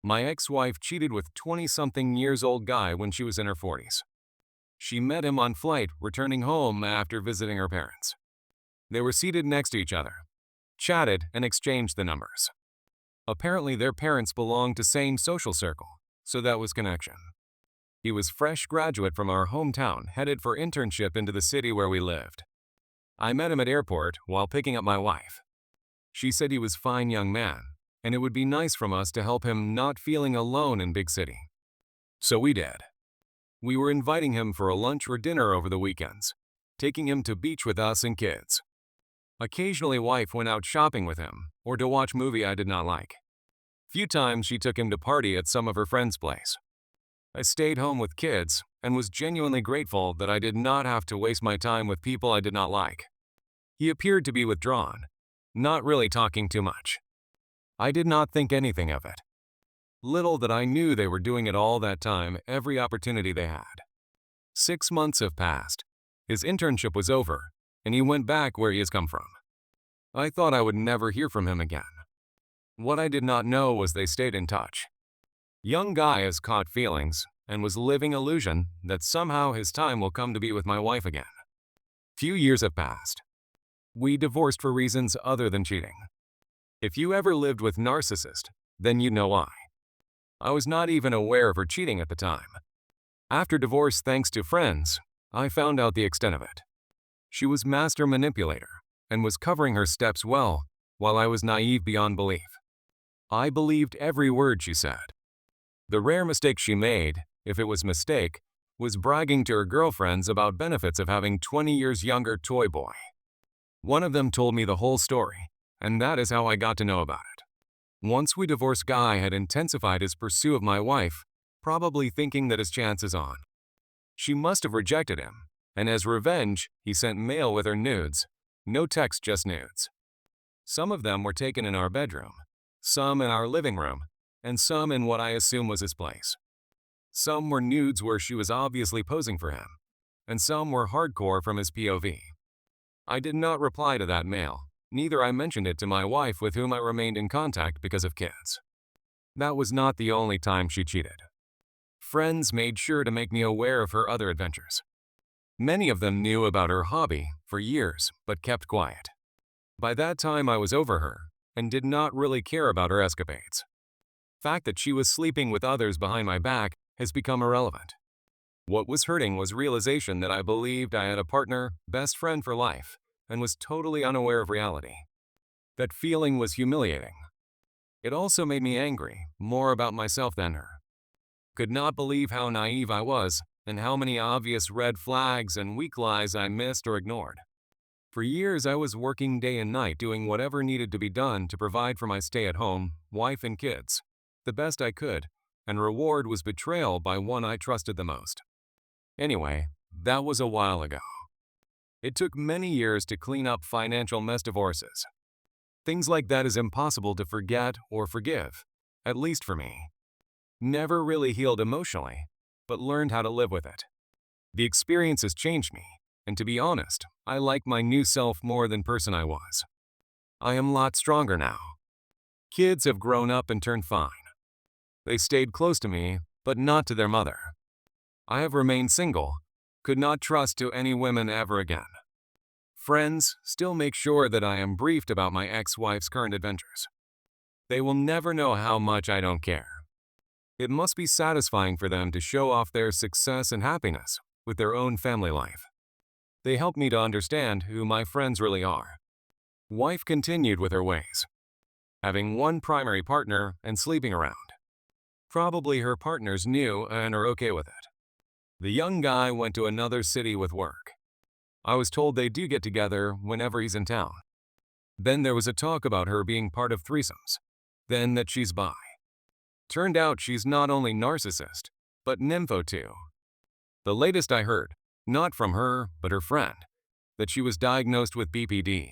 My ex-wife cheated with 20-something years old guy when she was in her 40s. She met him on flight returning home after visiting her parents. They were seated next to each other, chatted, and exchanged the numbers. Apparently their parents belonged to same social circle, so that was connection. He was fresh graduate from our hometown headed for internship into the city where we lived. I met him at airport while picking up my wife. She said he was fine young man, and it would be nice from us to help him not feeling alone in big city. So we did. We were inviting him for a lunch or dinner over the weekends, taking him to beach with us and kids. Occasionally wife went out shopping with him or to watch movie I did not like. Few times she took him to party at some of her friends' place. I stayed home with kids and was genuinely grateful that I did not have to waste my time with people I did not like. He appeared to be withdrawn, not really talking too much. I did not think anything of it. Little that I knew they were doing it all that time, every opportunity they had. 6 months have passed. His internship was over, and he went back where he has come from. I thought I would never hear from him again. What I did not know was they stayed in touch. Young guy has caught feelings and was living illusion that somehow his time will come to be with my wife again. Few years have passed. We divorced for reasons other than cheating. If you ever lived with narcissist, then you know why. I was not even aware of her cheating at the time. After divorce, thanks to friends, I found out the extent of it. She was master manipulator and was covering her steps well, while I was naive beyond belief. I believed every word she said. The rare mistake she made, if it was mistake, was bragging to her girlfriends about benefits of having 20 years younger toy boy. One of them told me the whole story, and that is how I got to know about it. Once we divorced, guy had intensified his pursuit of my wife, probably thinking that his chance is on. She must have rejected him, and as revenge, he sent mail with her nudes. No text, just nudes. Some of them were taken in our bedroom, some in our living room, and some in what I assume was his place. Some were nudes where she was obviously posing for him, and some were hardcore from his POV. I did not reply to that mail, neither I mentioned it to my wife with whom I remained in contact because of kids. That was not the only time she cheated. Friends made sure to make me aware of her other adventures. Many of them knew about her hobby for years, but kept quiet. By that time I was over her, and did not really care about her escapades. Fact that she was sleeping with others behind my back has become irrelevant. What was hurting was realization that I believed I had a partner, best friend for life, and was totally unaware of reality. That feeling was humiliating. It also made me angry, more about myself than her. Could not believe how naive I was, and how many obvious red flags and weak lies I missed or ignored. For years I was working day and night doing whatever needed to be done to provide for my stay-at-home, wife and kids, the best I could, and reward was betrayal by one I trusted the most. Anyway, that was a while ago. It took many years to clean up financial mess divorces. Things like that is impossible to forget or forgive, at least for me. Never really healed emotionally, but learned how to live with it. The experience has changed me, and to be honest, I like my new self more than person I was. I am a lot stronger now. Kids have grown up and turned fine. They stayed close to me, but not to their mother. I have remained single, could not trust to any women ever again. Friends still make sure that I am briefed about my ex-wife's current adventures. They will never know how much I don't care. It must be satisfying for them to show off their success and happiness with their own family life. They help me to understand who my friends really are. Wife continued with her ways, having one primary partner and sleeping around. Probably her partners knew and are okay with it. The young guy went to another city with work. I was told they do get together whenever he's in town. Then there was a talk about her being part of threesomes, then that she's bi. Turned out she's not only narcissist, but nympho too. The latest I heard, not from her, but her friend, that she was diagnosed with BPD.